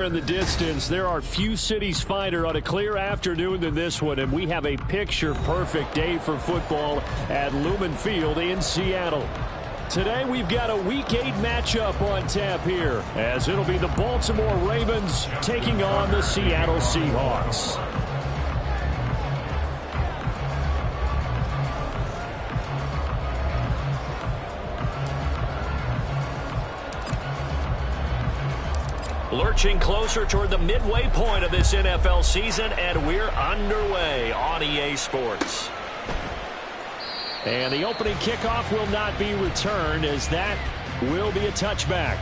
In the distance, there are few cities finer on a clear afternoon than this one, and we have a picture-perfect day for football at Lumen Field in Seattle. Today, we've got a Week 8 matchup on tap here, as it'll be the Baltimore Ravens taking on the Seattle Seahawks. Lurching closer toward the midway point of this NFL season, and we're underway on EA Sports. And the opening kickoff will not be returned, as that will be a touchback.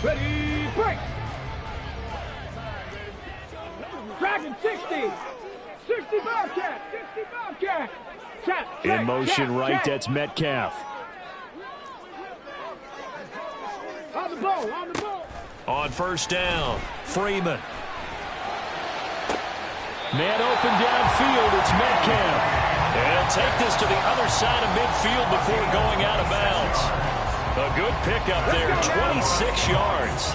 Ready, break! Dragon 60! 60 Bobcat! 60 Bobcat! In motion right, that's Metcalf. On the ball, on the ball. On first down, Freeman. Man open downfield, it's Metcalf. And take this to the other side of midfield before going out of bounds. A good pickup there, 26 yards.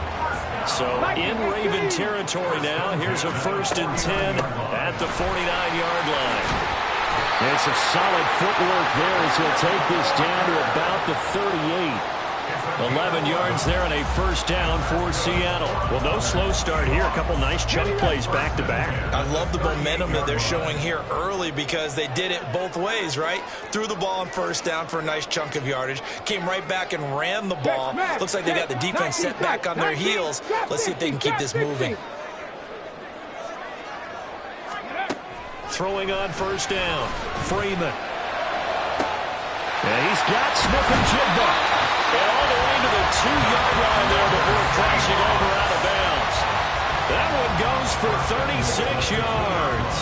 So in Raven territory now. Here's a 1st and 10 at the 49-yard line. And some solid footwork there as he'll take this down to about the 38. 11 yards there and a first down for Seattle. Well, no slow start here. A couple nice chunk plays back-to-back. I love the momentum that they're showing here early because they did it both ways, right? Threw the ball on first down for a nice chunk of yardage. Came right back and ran the ball. Looks like they got the defense set back on their heels. Let's see if they can keep this moving. Throwing on first down, Freeman. And he's got Smith-Njigba. And all the way to the 2-yard line there before crashing over out of bounds. That one goes for 36 yards.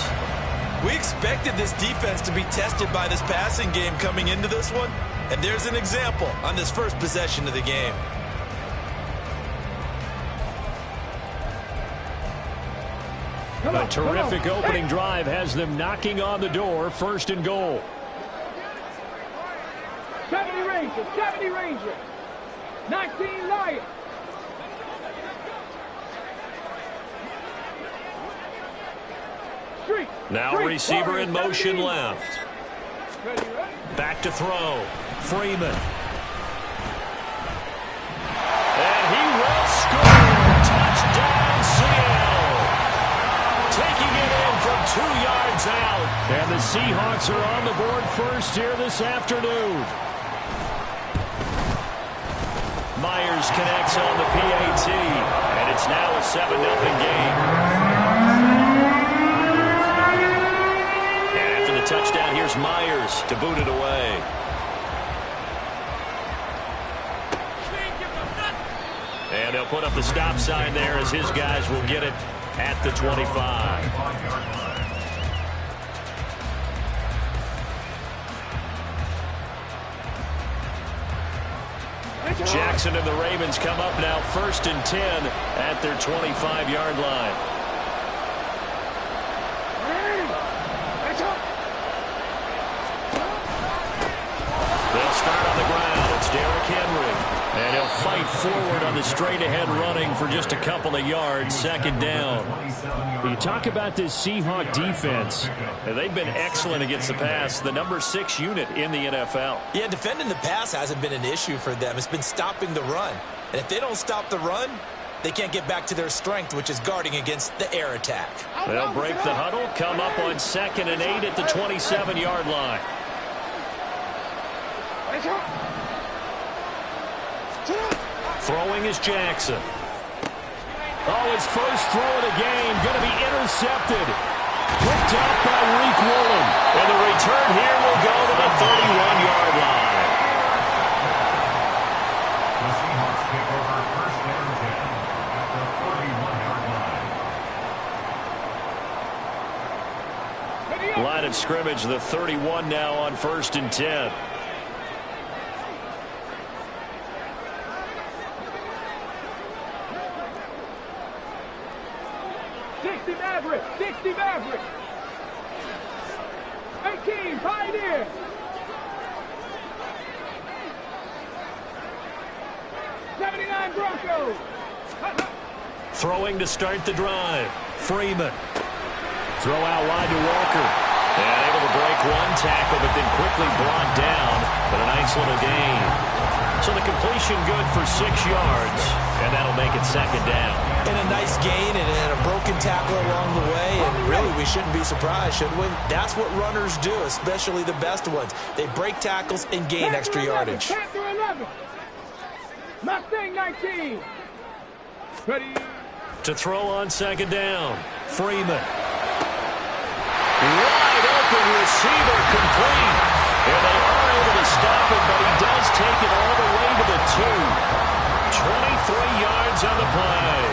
We expected this defense to be tested by this passing game coming into this one. And there's an example on this first possession of the game. A terrific opening drive has them knocking on the door, 1st and goal. 70 Rangers, 70 Rangers. 19 Lions. Now receiver in motion left. Back to throw. Freeman. And he will score. Touchdown, Seattle. Taking it in from 2 yards out. And the Seahawks are on the board first here this afternoon. Myers connects on the PAT, and it's now a 7-0 game. And after the touchdown, here's Myers to boot it away. And they'll put up the stop sign there as his guys will get it at the 25. Jackson and the Ravens come up now 1st and 10 at their 25-yard line. They'll start on the ground. It's Derrick Henry. And he'll fight forward on the straight-ahead running for just a couple of yards. 2nd down. You talk about this Seahawk defense. They've been excellent against the pass. The number 6 unit in the NFL. Yeah, defending the pass hasn't been an issue for them. It's been stopping the run. And if they don't stop the run, they can't get back to their strength, which is guarding against the air attack. They'll break the huddle, come up on 2nd and 8 at the 27-yard line. Throwing is Jackson. Oh, his first throw of the game going to be intercepted. Picked up by Reek Woolen. And the return here will go to the 31-yard line. The Seahawks take over 1st and 10 at the 41-yard line. Line of scrimmage, the 31 now on 1st and 10. Maverick, 60 Maverick. 18, Pioneer. Throwing to start the drive. Freeman. Throw out wide to Walker. And able to break one tackle, but then quickly brought down. But a nice little gain. So the completion good for 6 yards. And that'll make it second down. And a nice gain and a broken tackle along the way. And really, we shouldn't be surprised, should we? That's what runners do, especially the best ones. They break tackles and gain extra yardage. Mustang 19. Ready. To throw on second down. Freeman. Wide open receiver complete. And they are able to stop it, but he does take it all the way to the 2. 23 yards on the play.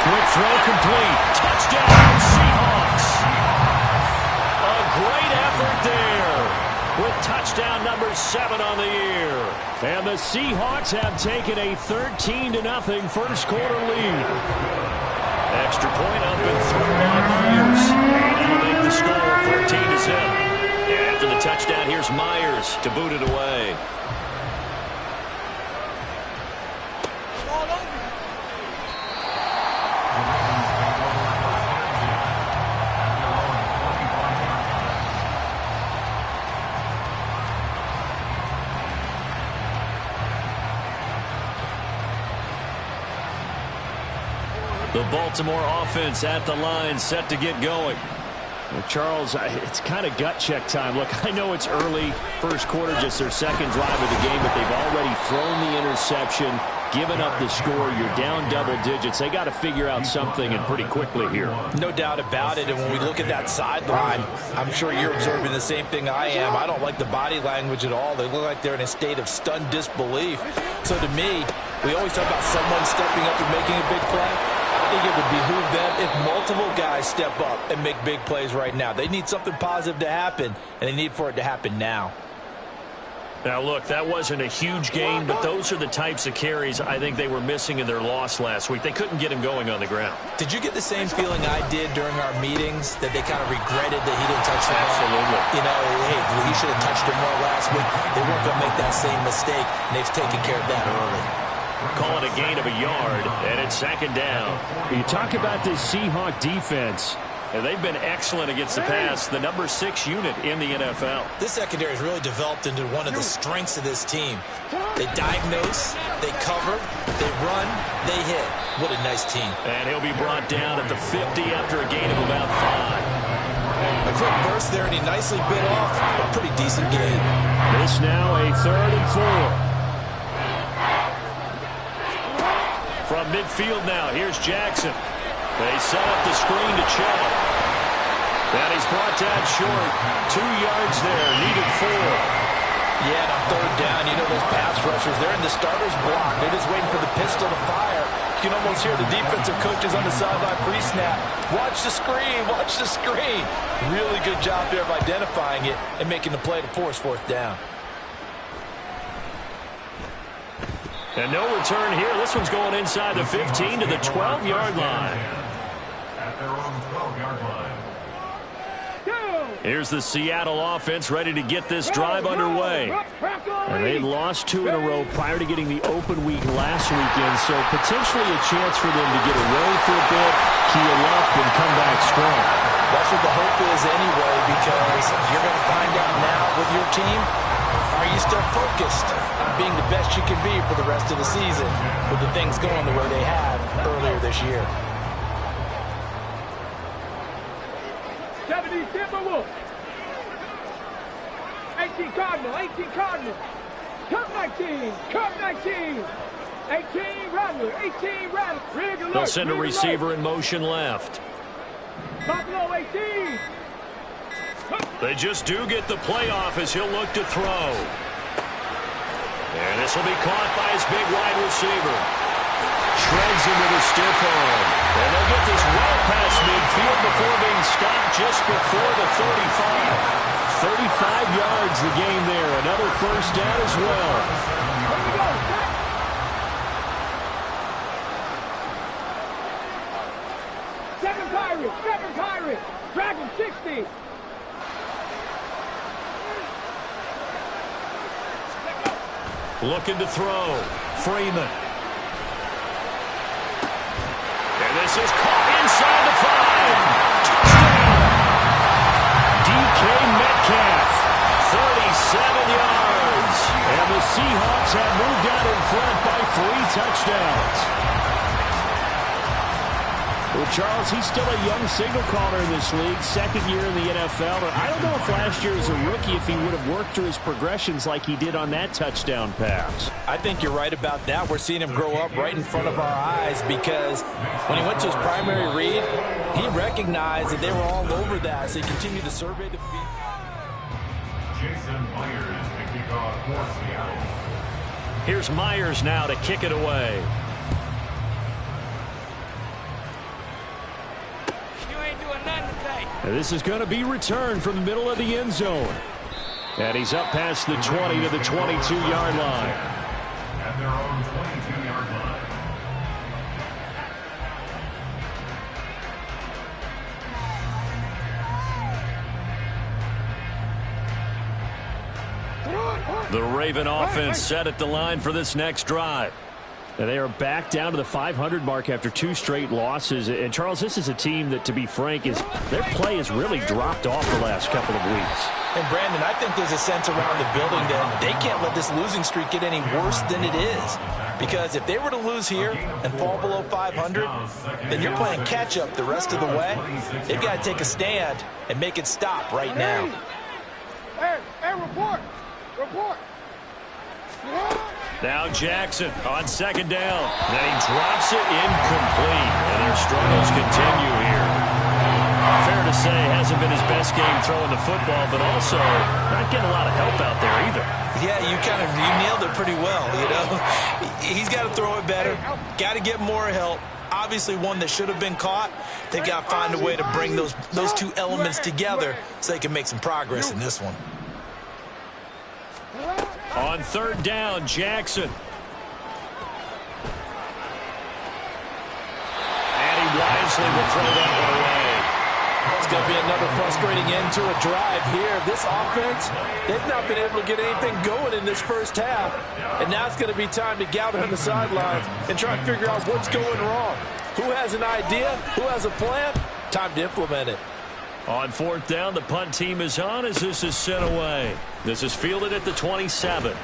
Quick throw complete. Touchdown, Seahawks. A great effort there with touchdown number 7 on the year. And the Seahawks have taken a 13-0 first quarter lead. Extra point up and through by Myers. And that'll make the score 14-0. And after the touchdown, here's Myers to boot it away. The Baltimore offense at the line, set to get going. Well, Charles, it's kind of gut check time. Look, I know it's early, first quarter, just their second drive of the game, but they've already thrown the interception, given up the score. You're down double digits. They got to figure out something, and pretty quickly here. No doubt about it. And when we look at that sideline, I'm sure you're observing the same thing I am. I don't like the body language at all. They look like they're in a state of stunned disbelief. So to me, we always talk about someone stepping up and making a big play. I think it would behoove them if multiple guys step up and make big plays right now. They need something positive to happen, and they need for it to happen now. Now, look, that wasn't a huge gain, but those are the types of carries I think they were missing in their loss last week. They couldn't get him going on the ground. Did you get the same feeling I did during our meetings, that they kind of regretted that he didn't touch the ball? Absolutely. You know, hey, he should have touched it more last week. They weren't going to make that same mistake, and they've taken care of that early. Call it a gain of a yard, and it's second down. You talk about this Seahawk defense, and they've been excellent against the pass, the number 6 unit in the NFL. This secondary has really developed into one of the strengths of this team. They diagnose, they cover, they run, they hit. What a nice team. And he'll be brought down at the 50 after a gain of about 5. A quick burst there, and he nicely bit off a pretty decent gain. This now a 3rd and 4. From midfield now, here's Jackson. They set up the screen to Chubb. And he's brought down short. 2 yards there, needed 4. Yeah, and on 3rd down, you know those pass rushers, they're in the starter's block. They're just waiting for the pistol to fire. You can almost hear the defensive coaches on the sideline pre-snap. Watch the screen, watch the screen. Really good job there of identifying it and making the play to force 4th down. And no return here. This one's going inside the 15 to the 12-yard line. At their own 12-yard line. Here's the Seattle offense ready to get this drive underway. And they lost 2 in a row prior to getting the open week last weekend, so potentially a chance for them to get away for a bit, keel up, and come back strong. That's what the hope is anyway, because you're going to find out now with your team, are you still focused on being the best you can be for the rest of the season with the things going the way they have earlier this year? 70 Timberwolves. 18 Cardinal, 18 Cardinal. Cup 19, Cup 19. 18 Rattler, 18 Rattler. They'll send a receiver in motion left. Buffalo 18. They just do get the playoff as he'll look to throw. And this will be caught by his big wide receiver. Shreds him with a stiff arm. And they'll get this well past midfield before being stopped just before the 35. 35 yards the game there. Another first down as well. Seven Pirates, Dragon 60. Looking to throw. Freeman. And this is caught inside the 5. DK Metcalf, 37 yards. And the Seahawks have moved out in front by 3 touchdowns. Well, Charles, he's still a young signal caller in this league, second year in the NFL. But I don't know if last year as a rookie, if he would have worked through his progressions like he did on that touchdown pass. I think you're right about that. We're seeing him grow up right in front of our eyes because when he went to his primary read, he recognized that they were all over that, so he continued to survey the field. Jason Myers to kick off for Seattle. Here's Myers now to kick it away. And this is going to be returned from the middle of the end zone. And he's up past the 20 to the 22-yard line. At their own 22-yard line. The Raven offense set at the line for this next drive. And they are back down to the 500 mark after 2 straight losses. And, Charles, this is a team that, to be frank, their play has really dropped off the last couple of weeks. And, Brandon, I think there's a sense around the building that they can't let this losing streak get any worse than it is. Because if they were to lose here and fall below 500, then you're playing catch-up the rest of the way. They've got to take a stand and make it stop right now. Hey, report! Report! Now Jackson on second down. Then he drops it incomplete. And their struggles continue here. Fair to say, hasn't been his best game throwing the football, but also not getting a lot of help out there either. Yeah, you nailed it pretty well, you know. He's got to throw it better. Got to get more help. Obviously one that should have been caught. They got to find a way to bring those 2 elements together so they can make some progress in this one. On third down, Jackson. And he wisely will throw that one away. It's going to be another frustrating end to a drive here. This offense, they've not been able to get anything going in this first half. And now it's going to be time to gather on the sidelines and try and figure out what's going wrong. Who has an idea? Who has a plan? Time to implement it. On fourth down, the punt team is on as this is sent away. This is fielded at the 27.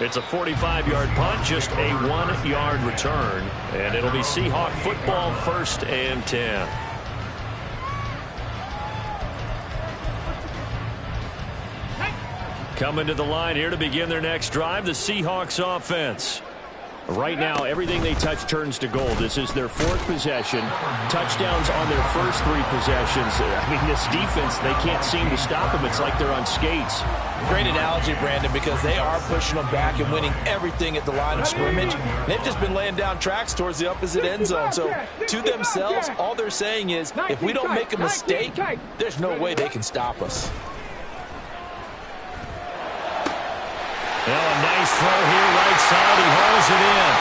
It's a 45-yard punt, just a 1-yard return. And it'll be Seahawk football, 1st and 10. Coming to the line here to begin their next drive, the Seahawks offense. Right now, everything they touch turns to gold. This is their 4th possession. Touchdowns on their first 3 possessions. I mean, this defense, they can't seem to stop them. It's like they're on skates. Great analogy, Brandon, because they are pushing them back and winning everything at the line of scrimmage. They've just been laying down tracks towards the opposite end zone. So, to themselves, all they're saying is, if we don't make a mistake, there's no way they can stop us. Well, a nice throw here right side. He hauls it in.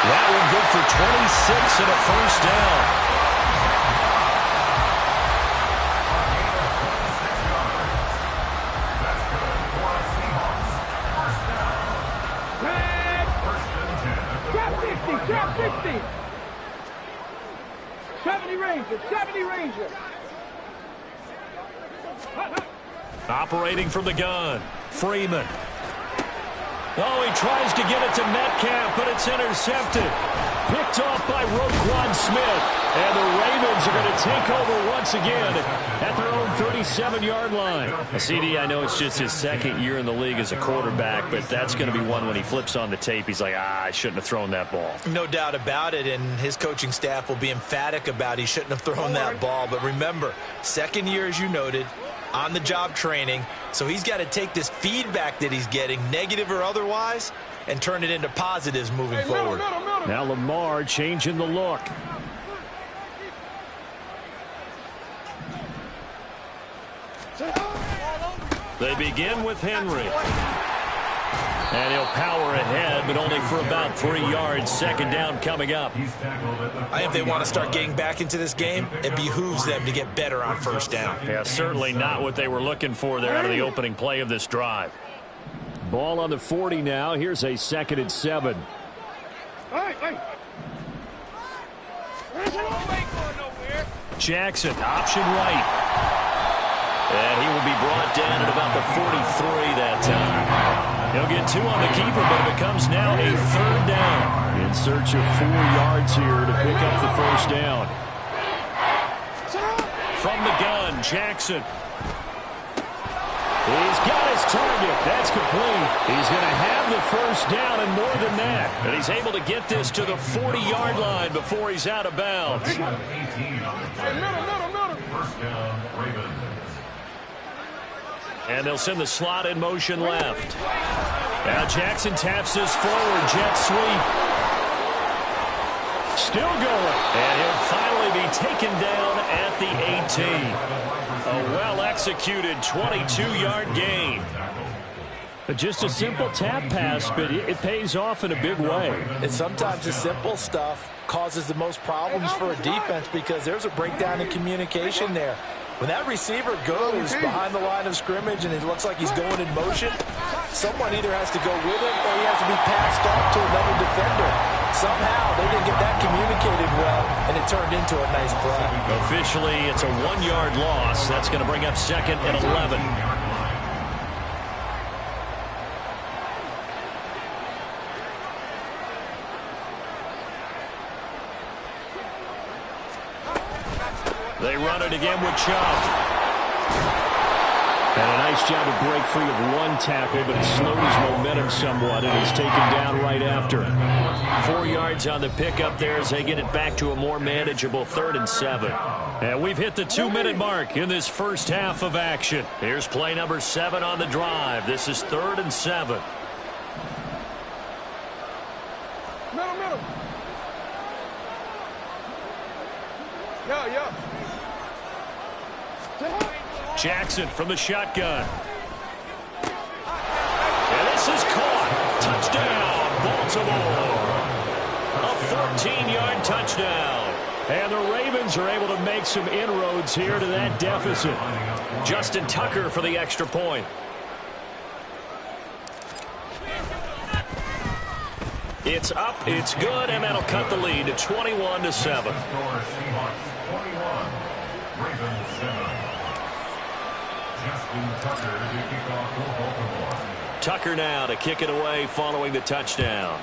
That one good for 26 and a first down. Drop 50. 70 Ranger, 70 Ranger. Operating from the gun, Freeman. Oh, he tries to get it to Metcalf, but it's intercepted. Picked off by Roquan Smith. And the Ravens are going to take over once again at their own 37-yard line. CD, I know it's just his 2nd year in the league as a quarterback, but that's going to be one when he flips on the tape. He's like, I shouldn't have thrown that ball. No doubt about it, and his coaching staff will be emphatic about he shouldn't have thrown that ball. But remember, 2nd year, as you noted, on-the-job training, so he's got to take this feedback that he's getting, negative or otherwise, and turn it into positives moving forward. Now Lamar changing the look. They begin with Henry. And he'll power ahead, but only for about 3 yards. 2nd down coming up. I think if they want to start getting back into this game, it behooves them to get better on 1st down. Yeah, certainly not what they were looking for there out of the opening play of this drive. Ball on the 40 now. Here's a 2nd and 7. Jackson, option right. And he will be brought down at about the 43 that time. He'll get 2 on the keeper, but it becomes now a 3rd down. In search of 4 yards here to pick up the 1st down. From the gun, Jackson. He's got his target. That's complete. He's going to have the 1st down and more than that. And he's able to get this to the 40-yard line before he's out of bounds. First down, Ravens. And they'll send the slot in motion left. Now Jackson taps this forward, jet sweep. Still going. And he'll finally be taken down at the 18. A well-executed 22-yard gain. Just a simple tap pass, but it pays off in a big way. And sometimes the simple stuff causes the most problems for a defense because there's a breakdown in communication there. When that receiver goes behind the line of scrimmage and it looks like he's going in motion, someone either has to go with him or he has to be passed off to another defender. Somehow they didn't get that communicated well, and it turned into a nice play. Officially, it's a 1-yard loss. That's going to bring up 2nd and 11. They run it again with Chubb. And a nice job to break free of 1 tackle, but it slows momentum somewhat, and he's taken down right after. 4 yards on the pickup there as they get it back to a more manageable 3rd and 7. And we've hit the 2-minute mark in this first half of action. Here's play number 7 on the drive. This is 3rd and 7. Middle. Yo. Jackson from the shotgun. And this is caught. Touchdown, Baltimore. A 14-yard touchdown. And the Ravens are able to make some inroads here to that deficit. Justin Tucker for the extra point. It's up, it's good, and that'll cut the lead to 21-7. Tucker now to kick it away following the touchdown.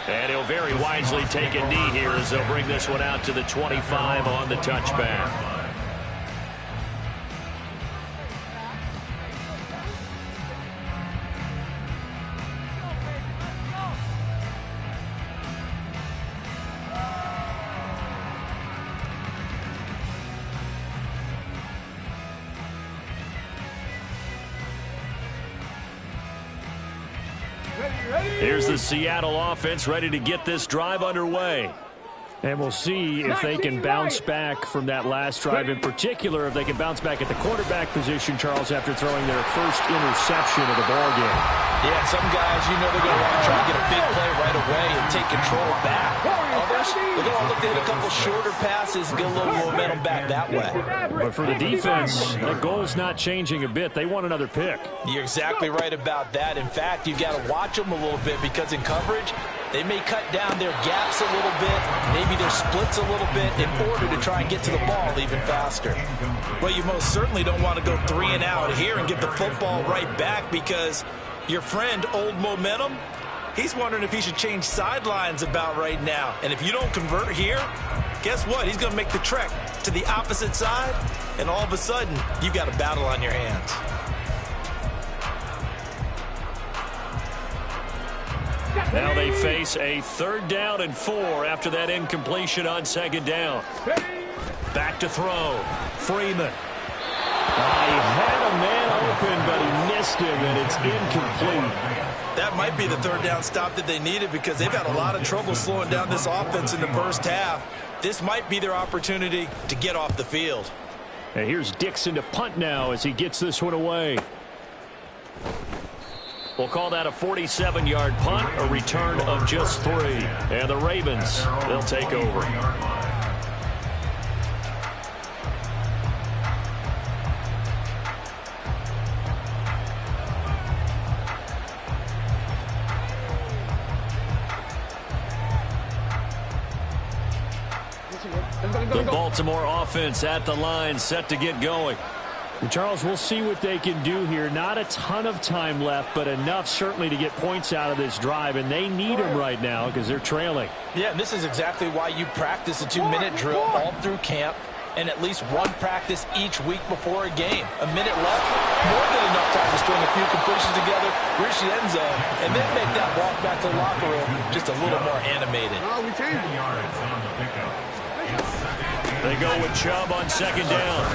And he'll very wisely take a knee here as they'll bring this one out to the 25 on the touchback. Here's the Seattle offense ready to get this drive underway. And we'll see if they can bounce back from that last drive. In particular, if they can bounce back at the quarterback position, Charles, after throwing their first interception of the ballgame. Yeah, some guys, you know they're going to want to try to get a big play right away and take control back. Others, they're going to look to hit a couple shorter passes and get a little momentum back that way. But for the defense, the goal's not changing a bit. They want another pick. You're exactly right about that. In fact, you've got to watch them a little bit because in coverage, they may cut down their gaps a little bit, maybe their splits a little bit in order to try and get to the ball even faster. Well, you most certainly don't want to go 3 and out here and get the football right back because your friend, Old Momentum, he's wondering if he should change sidelines about right now. And if you don't convert here, guess what? He's going to make the trek to the opposite side, and all of a sudden, you've got a battle on your hands. Now they face a 3rd down and 4 after that incompletion on 2nd down. Back to throw. Freeman. He had a man open, but he missed him, and it's incomplete. That might be the 3rd down stop that they needed because they've had a lot of trouble slowing down this offense in the first half. This might be their opportunity to get off the field. And here's Dixon to punt now as he gets this one away. We'll call that a 47-yard punt, a return of just 3. And the Ravens, they'll take over. The Baltimore offense at the line, set to get going. Charles, we'll see what they can do here. Not a ton of time left, but enough certainly to get points out of this drive, and they need them right now because they're trailing. Yeah, and this is exactly why you practice a 2-minute drill all through camp and at least one practice each week before a game. A minute left, more than enough time to string a few completions together, reach the end zone, and then make that walk back to the locker room just a little more animated. They go with Chubb on second down.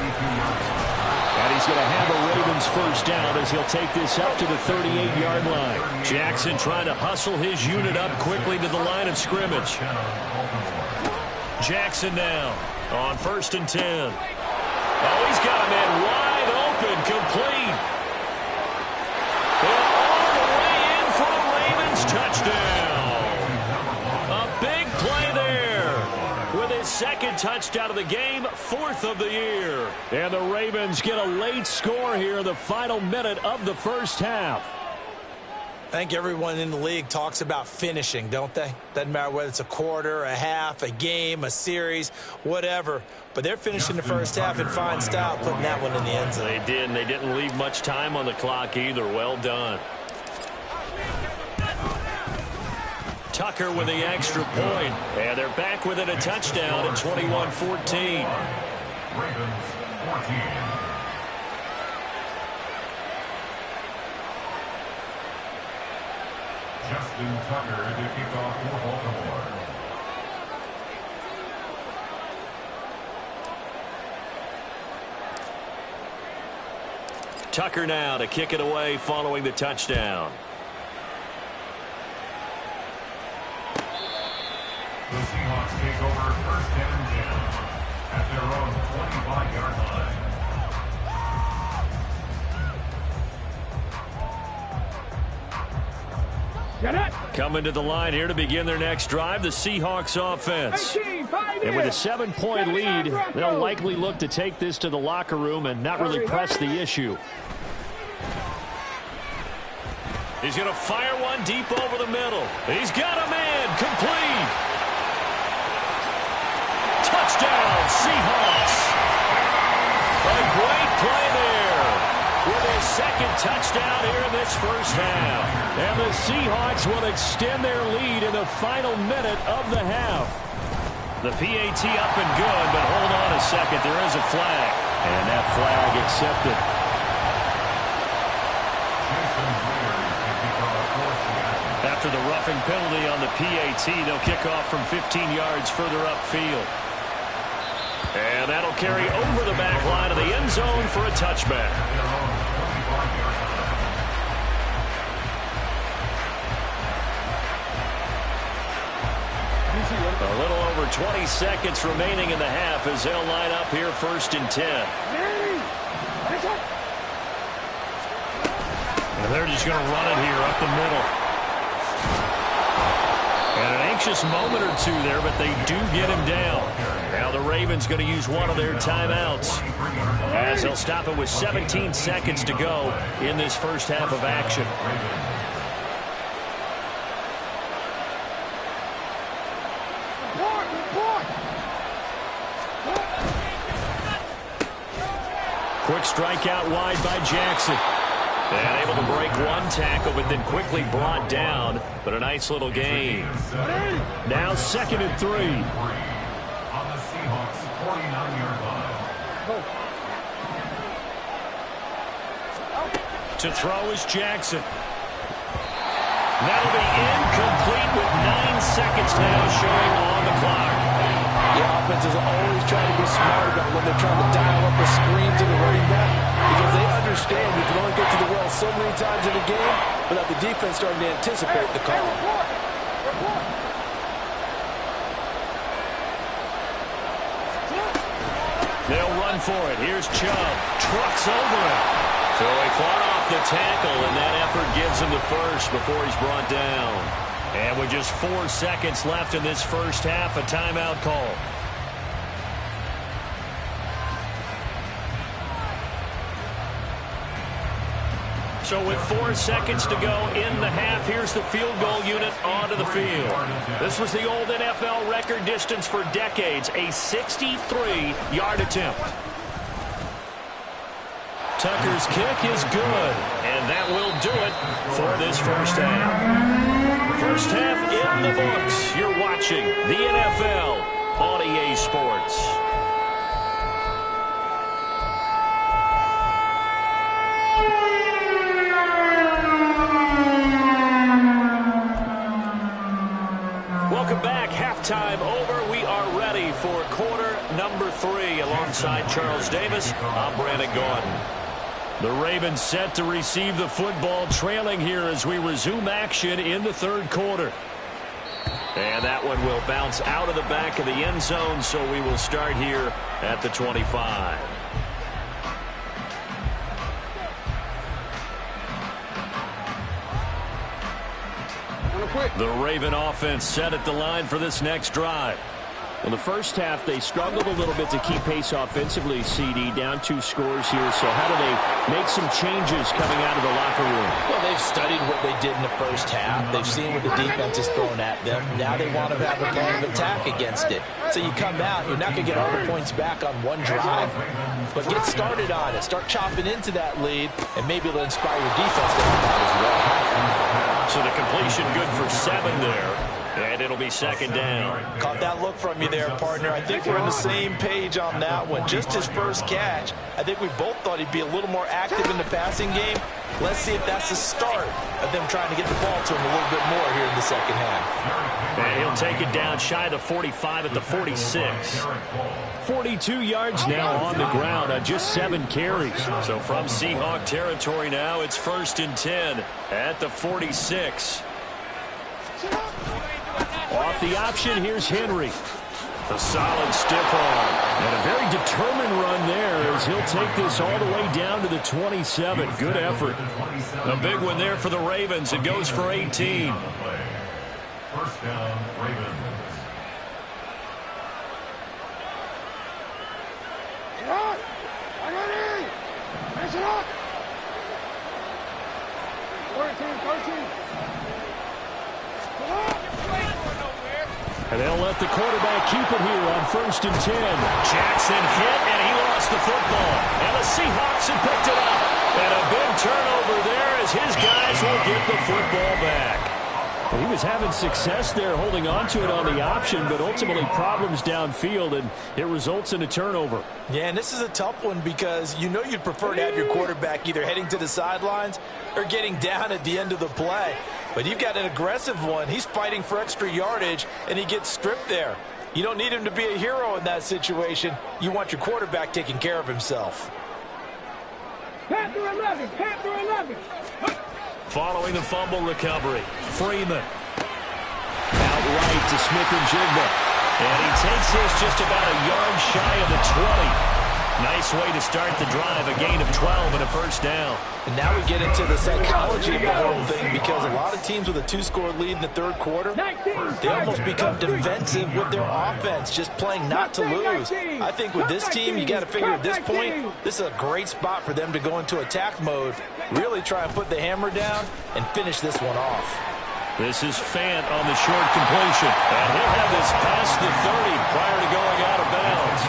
And he's going to have a Ravens first down as he'll take this up to the 38-yard line. Jackson trying to hustle his unit up quickly to the line of scrimmage. Jackson now on 1st and 10. Oh, he's got a man wide open, complete. And all the way in for a Ravens touchdown. A big play there with his second touchdown of the game, 4th of the year. And the Ravens get a late score here in the final minute of the first half. I think everyone in the league talks about finishing, don't they? Doesn't matter whether it's a quarter, a half, a game, a series, whatever. But they're finishing the first half in fine style, putting that one in the end zone. They did, and they didn't leave much time on the clock either. Well done. Tucker with the extra point. And they're back within a touchdown at 21-14. Ravens 14. Justin Tucker to kick off for Baltimore. Tucker now to kick it away following the touchdown. The Seahawks take over 1st and 10 at their own 25-yard line. Coming to the line here to begin their next drive, the Seahawks offense. And with a 7-point lead, they'll likely look to take this to the locker room and not really press the issue. He's going to fire one deep over the middle. He's got a man, complete. Touchdown, Seahawks. A great play there with his second touchdown here in this first half. And the Seahawks will extend their lead in the final minute of the half. The PAT up and good, but hold on a second. There is a flag. And that flag accepted. After the roughing penalty on the PAT, they'll kick off from 15 yards further upfield. And that'll carry over the back line of the end zone for a touchback. A little over 20 seconds remaining in the half as they'll line up here 1st and 10. And they're just going to run it here up the middle. And an anxious moment or two there, but they do get him down. Now the Ravens going to use one of their timeouts as they'll stop it with 17 seconds to go in this first half of action. Quick strikeout wide by Jackson. And able to break one tackle, but then quickly brought down. But a nice little gain. Now 2nd and 3. On the Seahawks 49-yard line. To throw is Jackson. That'll be incomplete with 9 seconds now showing on the clock. The offense is always trying to be smart about when they're trying to dial up a screen to the running back because they understand you can only get to the well so many times in a game without the defense starting to anticipate the call. They'll run for it. Here's Chubb. Trucks over him. So he fought off the tackle, and that effort gives him the first before he's brought down. And with just 4 seconds left in this first half, a timeout call. So with 4 seconds to go in the half, here's the field goal unit onto the field. This was the old NFL record distance for decades, a 63-yard attempt. Tucker's kick is good, and that will do it for this first half. First half in the books. You're watching the NFL on EA Sports. Welcome back. Halftime over. We are ready for quarter number 3. Alongside Charles Davis, I'm Brandon Gordon. The Ravens set to receive the football, trailing here as we resume action in the third quarter. And that one will bounce out of the back of the end zone, so we will start here at the 25. The Raven offense set at the line for this next drive. In the first half, they struggled a little bit to keep pace offensively, CD, down 2 scores here. So how do they make some changes coming out of the locker room? Well, they've studied what they did in the first half. They've seen what the defense is throwing at them. Now they want to have a plan of attack against it. So you come out, you're not going to get all the points back on one drive, but get started on it. Start chopping into that lead, and maybe it'll inspire your defense to help out as well. So the completion good for 7 there. And it'll be second down. Caught that look from you there, partner. I think we're on the same page on that one. Just his first catch. I think we both thought he'd be a little more active in the passing game. Let's see if that's the start of them trying to get the ball to him a little bit more here in the second half. And he'll take it down shy of the 45 at the 46. 42 yards now on the ground on just 7 carries. So from Seahawk territory now, it's 1st and 10 at the 46. Off the option, here's Henry. A solid stiff arm. And a very determined run there as he'll take this all the way down to the 27. Good effort. A big one there for the Ravens. It goes for 18. First down, Ravens. And they'll let the quarterback keep it here on 1st and 10. Jackson hit, and he lost the football. And the Seahawks have picked it up. And a big turnover there as his guys will get the football back. Well, he was having success there holding on to it on the option, but ultimately problems downfield, and it results in a turnover. Yeah, and this is a tough one because you know you'd prefer to have your quarterback either heading to the sidelines or getting down at the end of the play. But you've got an aggressive one. He's fighting for extra yardage, and he gets stripped there. You don't need him to be a hero in that situation. You want your quarterback taking care of himself. Panther 11, Panther 11. Following the fumble recovery, Freeman. Out right to Smith-Njigba. And he takes this just about a yard shy of the 20. Nice way to start the drive, a gain of 12 and a first down. And now we get into the psychology of the whole thing because a lot of teams with a 2-score lead in the third quarter, they almost become defensive with their offense, just playing not to lose. I think with this team, you got to figure at this point, this is a great spot for them to go into attack mode, really try and put the hammer down and finish this one off. This is Fant on the short completion. And he'll have this past the 30 prior to going out of bounds.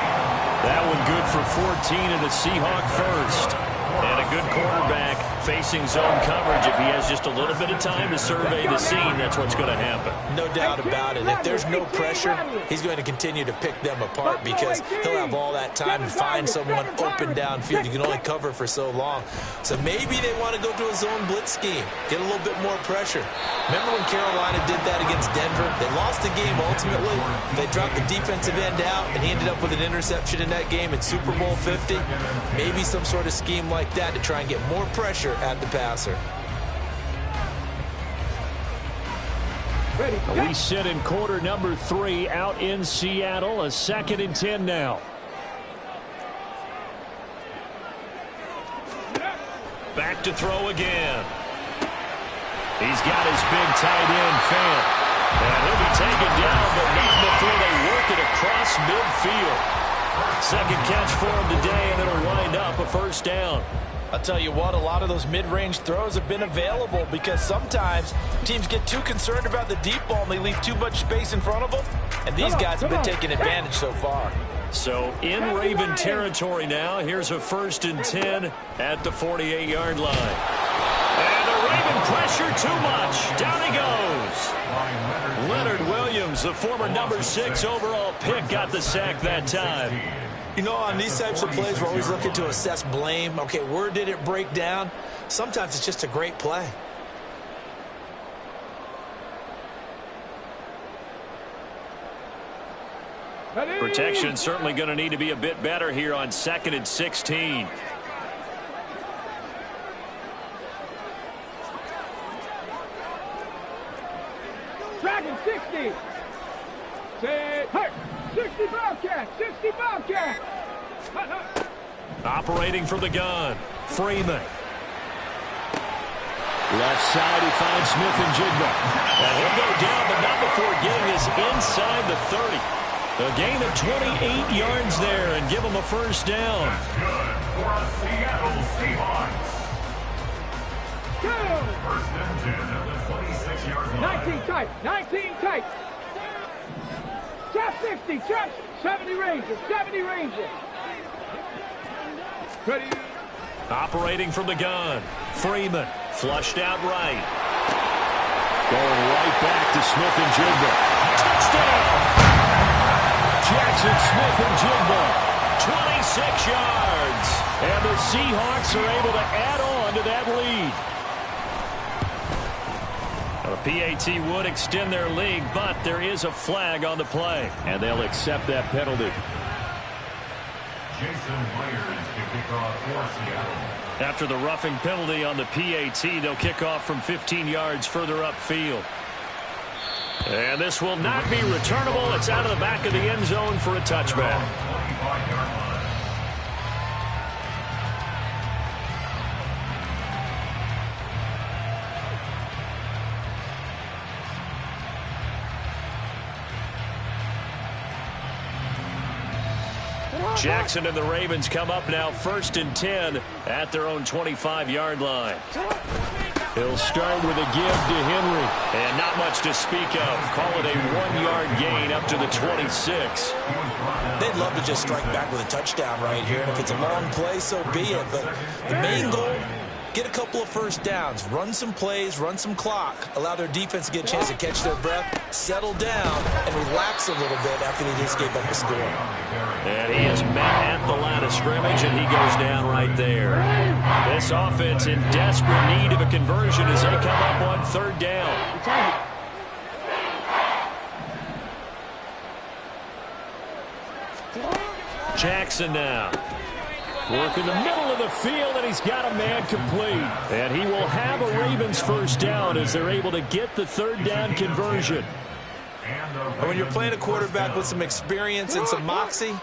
That one good for 14 and a Seahawk first. And a good quarterback facing zone coverage. If he has just a little bit of time to survey the scene, that's what's going to happen. No doubt about it. If there's no pressure, he's going to continue to pick them apart because he'll have all that time to find someone open downfield. You can only cover for so long. So maybe they want to go to a zone blitz scheme, get a little bit more pressure. Remember when Carolina did that against Denver? They lost the game ultimately. They dropped the defensive end out, and he ended up with an interception in that game in Super Bowl 50. Maybe some sort of scheme like that to try and get more pressure at the passer. We sit in quarter number 3 out in Seattle. A 2nd and 10 now. Back to throw again. He's got his big tight end, Fant. And he'll be taken down, but not before they work it across midfield. Second catch for him today, and it'll wind up a first down. I'll tell you what, a lot of those mid-range throws have been available because sometimes teams get too concerned about the deep ball and they leave too much space in front of them. And these guys have been taking advantage so far. So in Raven territory now, here's a 1st and 10 at the 48-yard line. And the Raven pressure too much. Down he goes. Leonard Williams, the former number 6 overall pick, got the sack that time. You know, on these types of plays, we're always looking to assess blame. Okay, where did it break down? Sometimes it's just a great play. Protection certainly going to need to be a bit better here on 2nd and 16. Dragon 60. Say, hey, 60 Bobcat, 60 Bobcat. Operating from the gun, Freeman. Left side, he finds Smith-Njigba. And he'll go down, but not before getting this inside the 30. A gain of 28 yards there and give him a 1st down. Good for Seattle Seahawks. Go. 1st and 10 at the 26-yard line. 19 tight, 19 tight. Trap 60, trap 70 Rangers, 70 Rangers. Ready. Operating from the gun, Freeman flushed out right. Going right back to Smith-Njigba. Touchdown! Jackson Smith-Njigba. 26 yards. And the Seahawks are able to add on to that lead. The PAT would extend their lead, but there is a flag on the play. And they'll accept that penalty. Jason Myers to kick off for Seattle. After the roughing penalty on the PAT, they'll kick off from 15 yards further upfield. And this will not be returnable. It's out of the back of the end zone for a touchback. 25-yard line. Jackson and the Ravens come up now 1st and 10 at their own 25-yard line. He'll start with a give to Henry. And not much to speak of. Call it a 1-yard gain up to the 26. They'd love to just strike back with a touchdown right here. And if it's a long play, so be it. But the main goal, get a couple of 1st downs, run some plays, run some clock, allow their defense to get a chance to catch their breath, settle down, and relax a little bit after they just gave up a score. And he is met at the line of scrimmage, and he goes down right there. This offense in desperate need of a conversion as they come up on 3rd down. Jackson now. Work in the middle of the field, and he's got a man complete. And he will have a Ravens 1st down as they're able to get the 3rd down conversion. And when you're playing a quarterback with some experience and some moxie,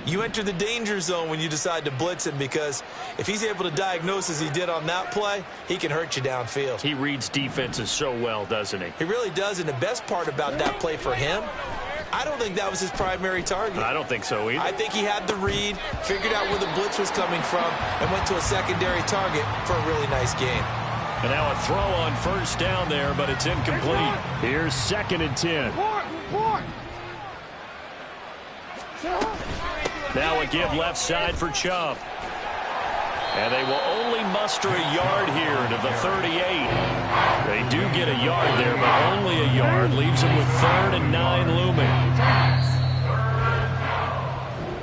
you enter the danger zone when you decide to blitz him, because if he's able to diagnose as he did on that play, he can hurt you downfield. He reads defenses so well, doesn't he? He really does, and the best part about that play for him, I don't think that was his primary target. I don't think so either. I think he had the read, figured out where the blitz was coming from, and went to a secondary target for a really nice gain. And now a throw on 1st down there, but it's incomplete. Here's 2nd and 10. Now a give left side for Chubb. And they will only muster a yard here to the 38. They do get a yard there, but only a yard. Leaves them with 3rd and 9 looming.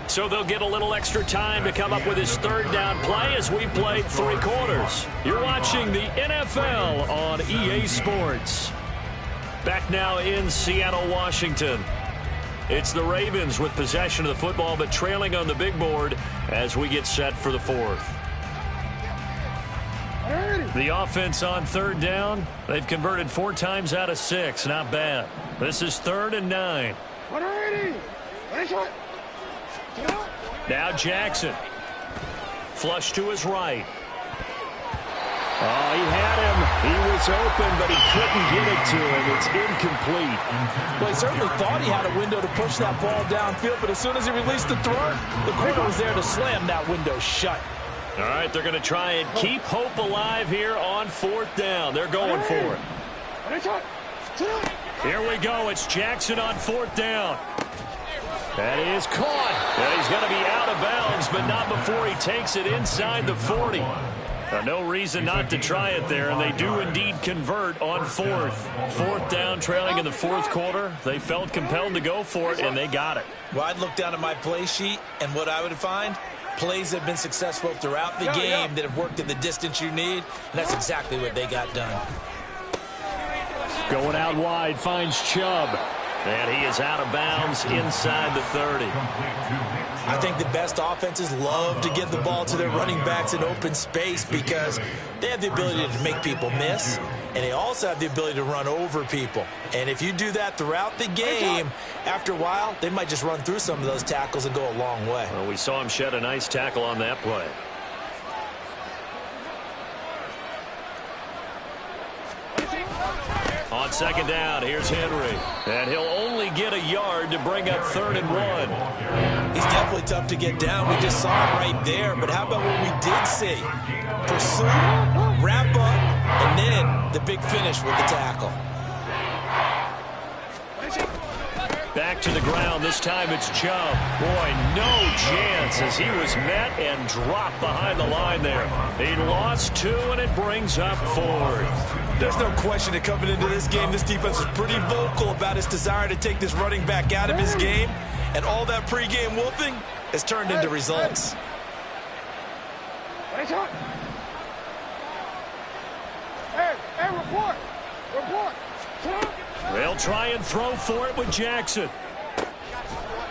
So they'll get a little extra time to come up with his 3rd down play as we played 3 quarters. You're watching the NFL on EA Sports. Back now in Seattle, Washington. It's the Ravens with possession of the football, but trailing on the big board as we get set for the 4th. The offense on 3rd down, they've converted 4 times out of 6. Not bad. This is 3rd and 9. Now Jackson. Flush to his right. Oh, he had him. He was open, but he couldn't get it to him. It's incomplete. Well, he certainly thought he had a window to push that ball downfield, but as soon as he released the throw, the corner was there to slam that window shut. All right, they're going to try and keep hope alive here on 4th down. They're going for it. Here we go. It's Jackson on 4th down. That is caught. And he's going to be out of bounds, but not before he takes it inside the 40. No reason not to try it there, and they do indeed convert on 4th. 4th down, trailing in the 4th quarter. They felt compelled to go for it, and they got it. Well, I'd look down at my play sheet, and what I would find, plays that have been successful throughout the game that have worked at the distance you need, and that's exactly what they got done. Going out wide, finds Chubb. And he is out of bounds inside the 30. I think the best offenses love to give the ball to their running backs in open space because they have the ability to make people miss, and they also have the ability to run over people. And if you do that throughout the game, after a while, they might just run through some of those tackles and go a long way. Well, we saw him shed a nice tackle on that play. On 2nd down, here's Henry. And he'll only get a yard to bring up 3rd and 1. He's definitely tough to get down. We just saw it right there. But how about what we did see? Pursue, wrap up, and then the big finish with the tackle. Back to the ground. This time it's Chubb. Boy, no chance as he was met and dropped behind the line there. He lost 2, and it brings up 4th. There's no question that coming into this game, this defense is pretty vocal about its desire to take this running back out of his game. And all that pregame wolfing has turned into results. Hey, report. They'll try and throw for it with Jackson.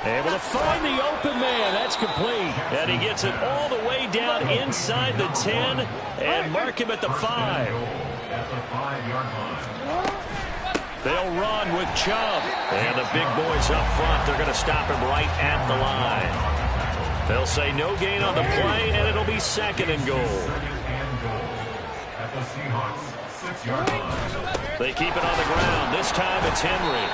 Able to find the open man. That's complete. And he gets it all the way down inside the 10 and mark him at the 5. At the 5-yard line. They'll run with Chubb. And the big boys up front, they're going to stop him right at the line. They'll say no gain on the play, and it'll be 2nd and goal. 2nd and goal. At the Seahawks 6-yard line. They keep it on the ground. This time it's Henry.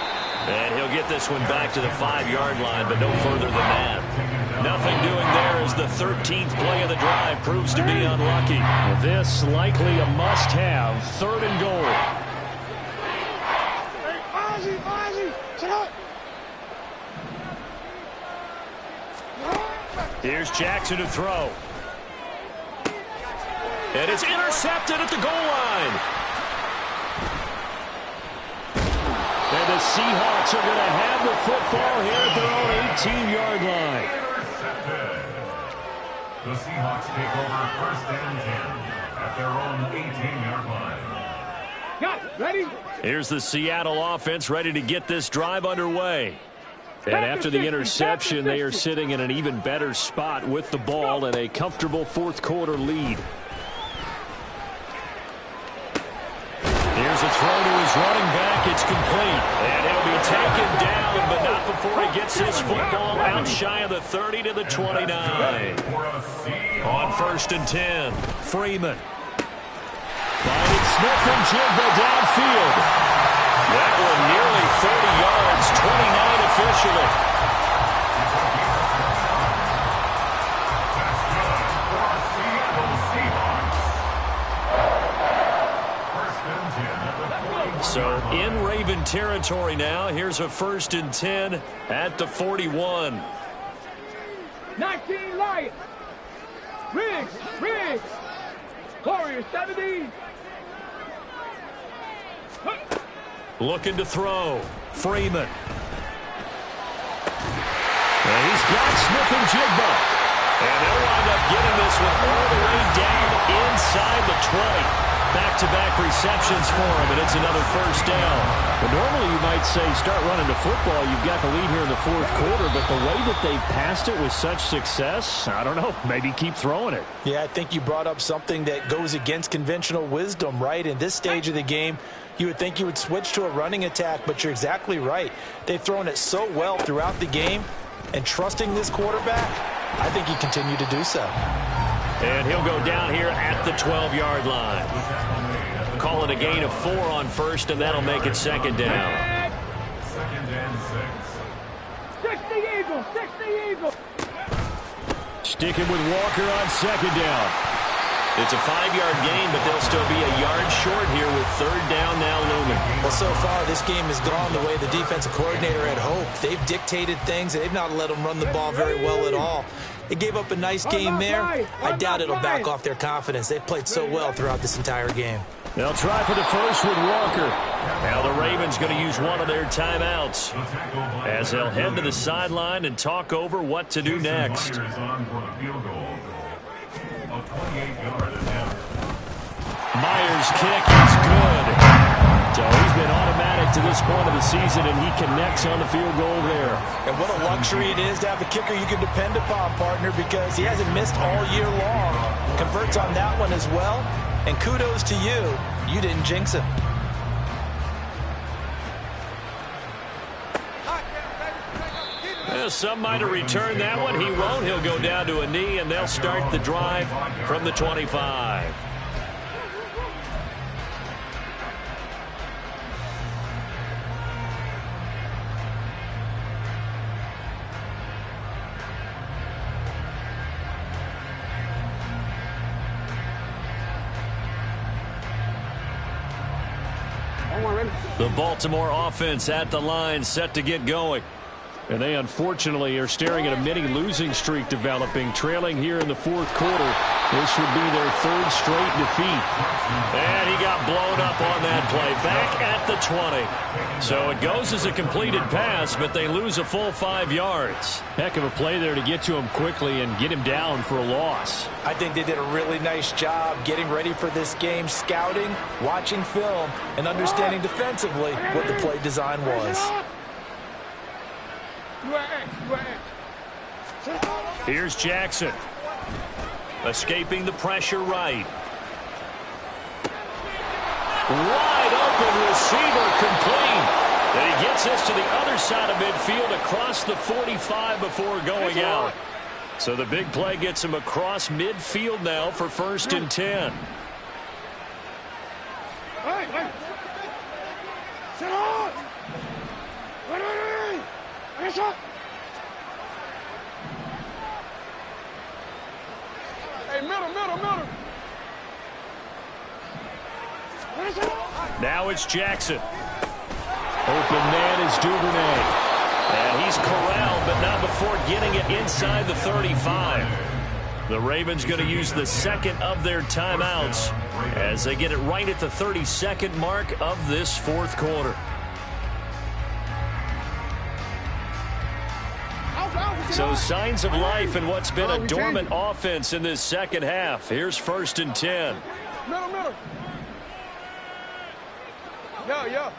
And he'll get this one back to the 5-yard line, but no further than that. Nothing doing there as the 13th play of the drive proves to be unlucky. This likely a must-have. 3rd and goal. Here's Jackson to throw. And it's intercepted at the goal line. And the Seahawks are going to have the football here at their own 18-yard line. Intercepted. The Seahawks take over 1st and 10 at their own 18-yard line. Got it. Ready? Here's the Seattle offense ready to get this drive underway. And after the interception, they are sitting in an even better spot with the ball and a comfortable 4th quarter lead. Here's a throw to his running back. It's complete. And he'll be taken down, but not before he gets his football out shy of the 30 to the 29. On 1st and 10, Freeman. Finding Smith and Jigba downfield. That one nearly 30 yards, 29 officially. So in Raven territory now. Here's a 1st and 10 at the 41. 19 Lions. Riggs. Warriors 17. Looking to throw. Freeman. And he's got Smith and Jigba. And they'll wind up getting this one all the way down inside the 20. Back-to-back receptions for him, and it's another 1st down. But normally you might say start running the football. You've got the lead here in the 4th quarter, but the way that they passed it with such success, I don't know, maybe keep throwing it. Yeah, I think you brought up something that goes against conventional wisdom, right? In this stage of the game, you would think you would switch to a running attack, but you're exactly right. They've thrown it so well throughout the game, and trusting this quarterback, I think you continue to do so. And he'll go down here at the 12-yard line. Call it a gain of 4 on 1st, and that'll make it 2nd down. 2nd and 6. 60 Eagles. Sticking with Walker on second down. It's a 5-yard gain, but they'll still be a yard short here with third down now looming. Well, so far, this game has gone the way the defensive coordinator had hoped. They've dictated things. They've not let them run the ball very well at all. They gave up a nice game there. I doubt it'll back off their confidence. They've played so well throughout this entire game. They'll try for the first with Walker. Now the Ravens going to use one of their timeouts as they'll head to the sideline and talk over what to do next. Myers' kick is good. So he's been automatic to this point of the season, and he connects on the field goal there. And what a luxury it is to have a kicker you can depend upon, partner, because he hasn't missed all year long. Converts on that one as well. And kudos to you. You didn't jinx him. Well, some might have returned that one. He won't. He'll go down to a knee, and they'll start the drive from the 25. The Baltimore offense at the line, set to get going. And they unfortunately are staring at a mini losing streak developing, trailing here in the fourth quarter. This would be their third straight defeat. And he got blown up on that play, back at the 20. So it goes as a completed pass, but they lose a full 5 yards. Heck of a play there to get to him quickly and get him down for a loss. I think they did a really nice job getting ready for this game, scouting, watching film, and understanding defensively what the play design was. Here's Jackson. Escaping the pressure right. Wide open receiver complete. And he gets us to the other side of midfield across the 45 before going out. So the big play gets him across midfield now for 1st and 10. Hey, middle. Now it's Jackson. Open man is Duvernay. And he's corralled, but not before getting it inside the 35. The Ravens going to use the second of their timeouts as they get it right at the 32nd mark of this fourth quarter. So signs of life in what's been a dormant offense in this second half. Here's 1st and 10. Middle. Yeah.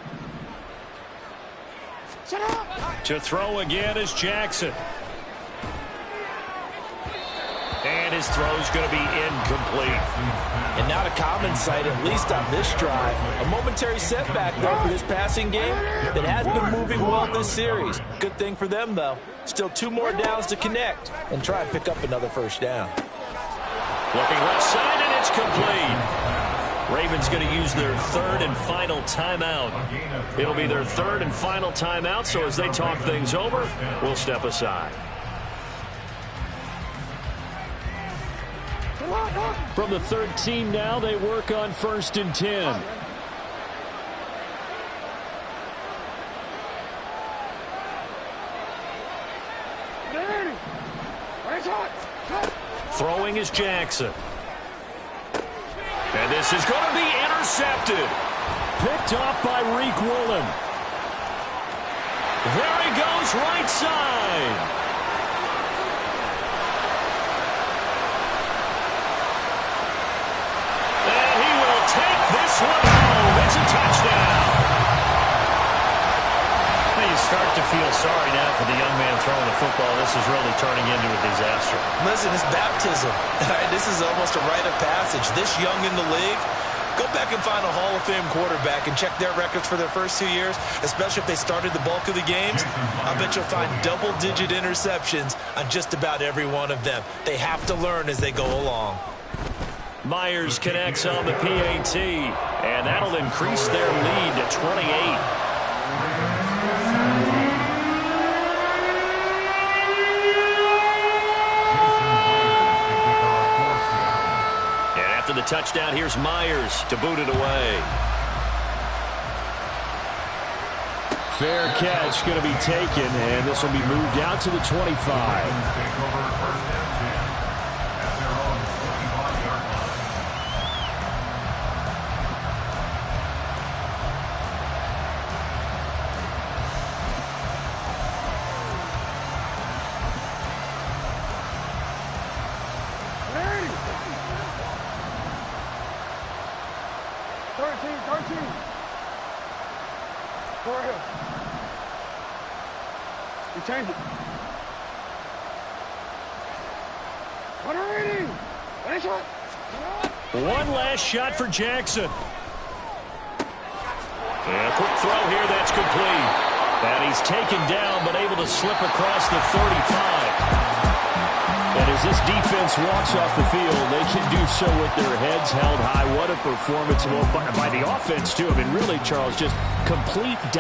To throw again is Jackson. And his throw's going to be incomplete. And not a common sight, at least on this drive. A momentary setback, though, for this passing game that has been moving well this series. Good thing for them, though. Still 2 more downs to connect and try and pick up another first down. Looking left side, and it's complete. Ravens going to use their third and final timeout. It'll be their third and final timeout, so as they talk things over, we'll step aside. From the 13 now, they work on 1st and 10. Throwing is Jackson. And this is going to be intercepted. Picked off by Reek Woolen. There he goes, right side. And he will take this one home. It's a touchdown. You start to feel sorry now for the young man throwing the football. This is really turning into a disaster. Listen, it's baptism. This is almost a rite of passage. This young in the league, go back and find a Hall of Fame quarterback and check their records for their first 2 years, especially if they started the bulk of the games. I bet you'll find double-digit interceptions on just about every one of them. They have to learn as they go along. Myers connects on the PAT, and that'll increase their lead to 28. touchdown. Here's Myers to boot it away. Fair catch going to be taken, and this will be moved out to the 25. Change it. One last shot for Jackson. And a quick throw here, that's complete. And he's taken down, but able to slip across the 35. And as this defense walks off the field, they can do so with their heads held high. What a performance by the offense, too. I mean, really, Charles, just complete dominance.